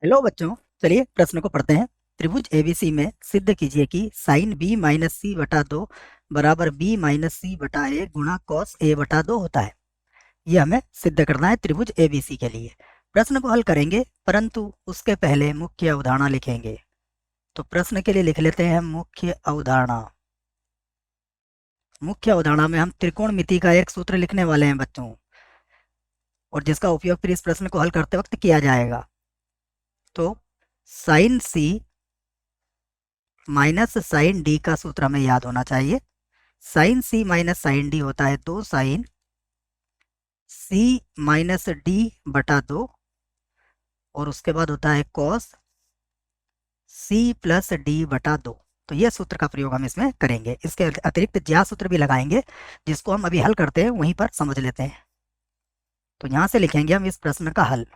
Hello बच्चों, चलिए प्रश्न को पढ़ते हैं। त्रिभुज एबीसी में सिद्ध कीजिए कि साइन बी माइनस सी बटा दो बराबर बी माइनस सी बटा ए गुणा कॉस ए बटा दो होता है। ये हमें सिद्ध करना है त्रिभुज एबीसी के लिए। प्रश्न को हल करेंगे, परंतु उसके पहले मुख्य अवधारणा लिखेंगे। तो प्रश्न के लिए लिख लेते हैं मुख्य अवधारणा। मुख्य अवधारणा में हम त्रिकोणमिति का एक सूत्र लिखने वाले हैं बच्चों, और जिसका उपयोग फिर इस प्रश्न को हल करते वक्त किया जाएगा। तो साइन सी माइनस साइन डी का सूत्र हमें याद होना चाहिए। साइन सी माइनस साइन डी होता है 2 साइन सी माइनस डी बटा 2, और उसके बाद होता है कॉस सी प्लस डी बटा 2। तो यह सूत्र का प्रयोग हम इसमें करेंगे। इसके अतिरिक्त ज्यामिति सूत्र भी लगाएंगे, जिसको हम अभी हल करते हैं वहीं पर समझ लेते हैं। तो यहां से लिखेंगे हम इस प्रश्न का हल।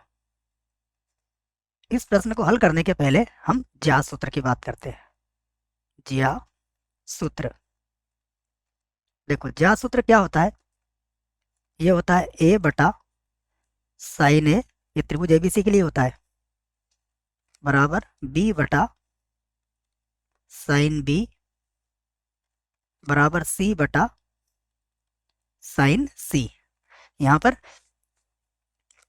इस प्रश्न को हल करने के पहले हम ज्यामिति सूत्र की बात करते हैं। ज्यामिति सूत्र, देखो ज्यामिति सूत्र क्या होता है। ये होता है ए बटा साइन ए, ये त्रिभुज एबीसी के लिए होता है, बराबर बी बटा साइन बी बराबर सी बटा साइन सी। यहाँ पर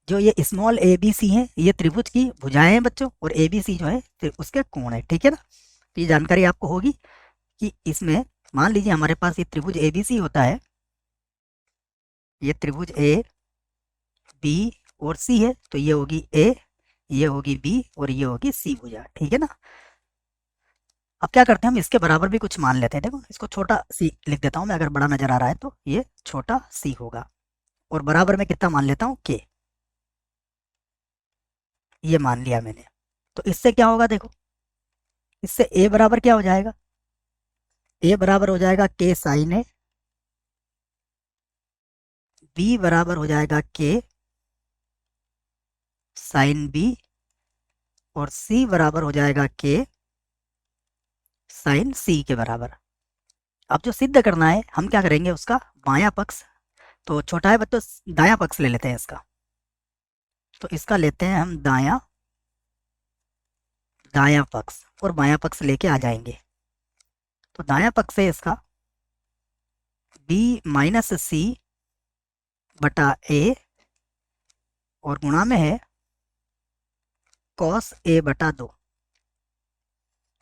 जो ये स्मॉल ए बी सी है, ये त्रिभुज की भुजाएं हैं बच्चों, और ए बी सी जो है उसके कोण है। ठीक है ना। तो ये जानकारी आपको होगी कि इसमें मान लीजिए हमारे पास ये त्रिभुज ए बी सी होता है। ये त्रिभुज ए बी और सी है, तो ये होगी ए, ये होगी बी, और ये होगी सी भुजा। ठीक है ना। अब क्या करते हैं, हम इसके बराबर भी कुछ मान लेते हैं। देखो इसको छोटा सी लिख देता हूं मैं, अगर बड़ा नजर आ रहा है तो ये छोटा सी होगा, और बराबर में कितना मान लेता हूं के, ये मान लिया मैंने। तो इससे क्या होगा, देखो इससे ए बराबर क्या हो जाएगा, ए बराबर हो जाएगा के साइन ए, बी बराबर हो जाएगा के साइन बी, और सी बराबर हो जाएगा के साइन सी के बराबर। अब जो सिद्ध करना है हम क्या करेंगे, उसका बायां पक्ष, तो छोटा है बच्चों, दायां पक्ष ले लेते हैं इसका। तो इसका लेते हैं हम दायां पक्ष, और बायां पक्ष लेके आ जाएंगे। तो दायां पक्ष है इसका b माइनस सी बटा ए, और गुणा में है कॉस ए बटा 2।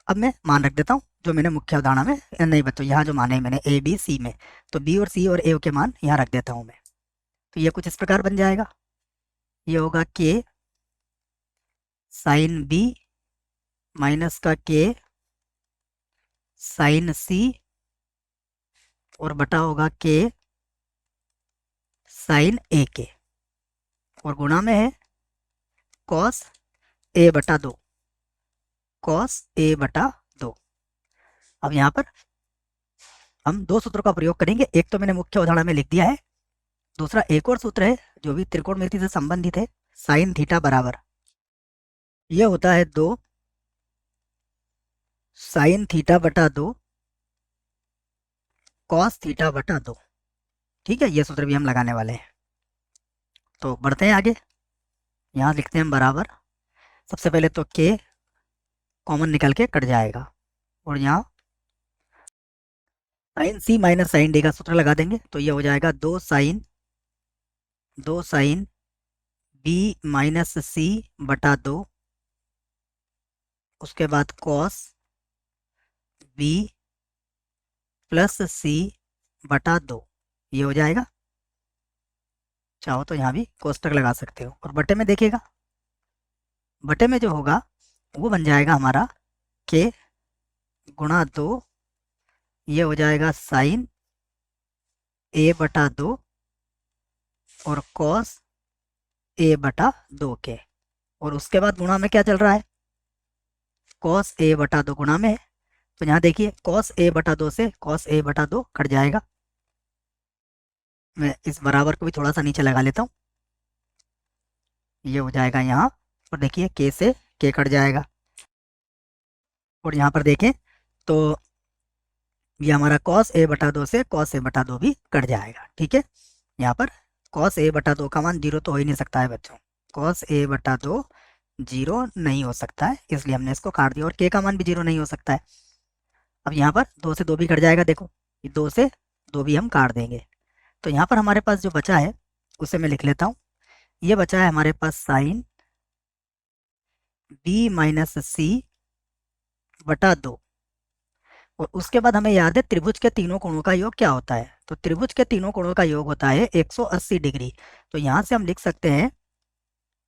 अब मैं मान रख देता हूँ जो मैंने मुख्य अवधारणा में, नहीं बच्चों यहाँ जो माने मैंने ए बी सी में, तो बी और सी और ए के मान यहाँ रख देता हूँ मैं। तो ये कुछ इस प्रकार बन जाएगा। ये होगा के साइन बी माइनस का के साइन सी, और बटा होगा के साइन ए के, और गुणा में है कॉस ए बटा 2, कॉस ए बटा 2। अब यहाँ पर हम दो सूत्रों का प्रयोग करेंगे। एक तो मैंने मुख्य अवधारणा में लिख दिया है, दूसरा एक और सूत्र है जो भी त्रिकोणमिति से संबंधित है। साइन थीटा बराबर, यह होता है 2 साइन थीटा बटा 2 कॉस थीटा बटा 2। ठीक है, यह सूत्र भी हम लगाने वाले हैं। तो बढ़ते हैं आगे। यहाँ लिखते हैं हम बराबर, सबसे पहले तो के कॉमन निकल के कट जाएगा, और यहाँ साइन सी माइनस साइन डी का सूत्र लगा देंगे। तो ये हो जाएगा 2 साइन बी माइनस सी बटा 2, उसके बाद कॉस बी प्लस सी बटा 2, ये हो जाएगा। चाहो तो यहाँ भी कोष्टक लगा सकते हो, और बटे में देखिएगा, बटे में जो होगा वो बन जाएगा हमारा के गुणा 2, ये हो जाएगा साइन ए बटा 2 और कॉस ए बटा 2 के, और उसके बाद गुणा में क्या चल रहा है, कॉस ए बटा 2 गुणा में है। तो यहाँ देखिए कॉस ए बटा 2 से कॉस ए बटा 2 कट जाएगा। मैं इस बराबर को भी थोड़ा सा नीचे लगा लेता हूँ, ये हो जाएगा यहाँ, और देखिए के से के कट जाएगा, और यहाँ पर देखें तो ये हमारा कॉस ए बटा 2 से कॉस ए बटा 2 भी कट जाएगा। ठीक है, यहाँ पर कॉस ए बटा 2 का मान 0 तो हो ही नहीं सकता है बच्चों। कॉस ए बटा 2 जीरो नहीं हो सकता है, इसलिए हमने इसको काट दिया। और के का मान भी जीरो नहीं हो सकता है। अब यहाँ पर दो से दो भी कट जाएगा, देखो ये दो से दो भी हम काट देंगे। तो यहाँ पर हमारे पास जो बचा है उसे मैं लिख लेता हूँ। ये बचा है हमारे पास साइन बी माइनस सी बटा दो। और उसके बाद हमें याद है त्रिभुज के तीनों कोणों का योग क्या होता है। तो त्रिभुज के तीनों कोणों का योग होता है 180 डिग्री। तो यहाँ से हम लिख सकते हैं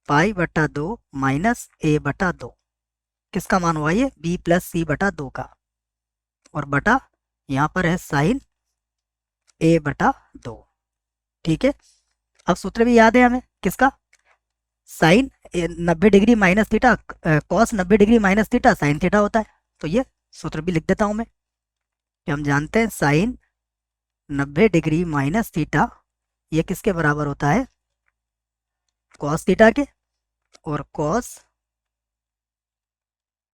पाई बटा दो माइनस ए बटा दो। किसका मान हुआ ये, बी प्लस सी बटा दो का। और बटा यहाँ पर है साइन ए बटा दो। ठीक है, अब सूत्र भी याद है हमें किसका, sine 90 degree minus theta, cos 90 degree minus theta sine theta होता है। तो ये सूत्र भी लिख देता हूं मैं कि हम जानते हैं साइन 90 डिग्री माइनस थीटा ये किसके बराबर होता है, कॉस थीटा के। और कॉस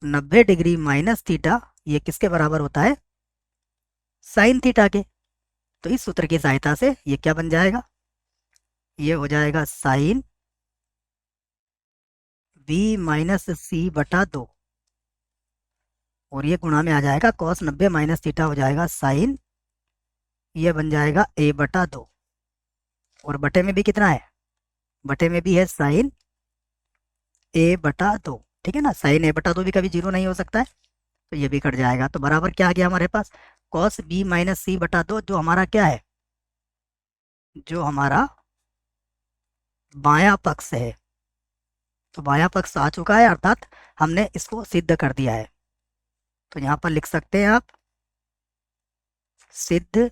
90 डिग्री माइनस थीटा ये किसके बराबर होता है, साइन थीटा के। तो इस सूत्र की सहायता से ये क्या बन जाएगा, ये हो जाएगा साइन बी माइनस सी बटा दो। और ये गुणा में आ जाएगा कॉस 90 माइनस थीटा हो जाएगा साइन, ये बन जाएगा ए बटा दो। और बटे में भी कितना है, बटे में भी है साइन ए बटा दो। ठीक है ना, साइन ए बटा दो भी कभी जीरो नहीं हो सकता है। तो ये भी कट जाएगा। तो बराबर क्या आ गया हमारे पास, कॉस बी माइनस सी बटा दो, जो हमारा क्या है, जो हमारा बायां पक्ष है। तो बायां पक्ष आ चुका है, अर्थात हमने इसको सिद्ध कर दिया है। तो यहाँ पर लिख सकते हैं आप सिद्ध,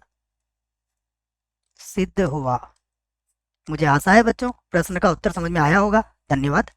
सिद्ध हुआ। मुझे आशा है बच्चों प्रश्न का उत्तर समझ में आया होगा। धन्यवाद।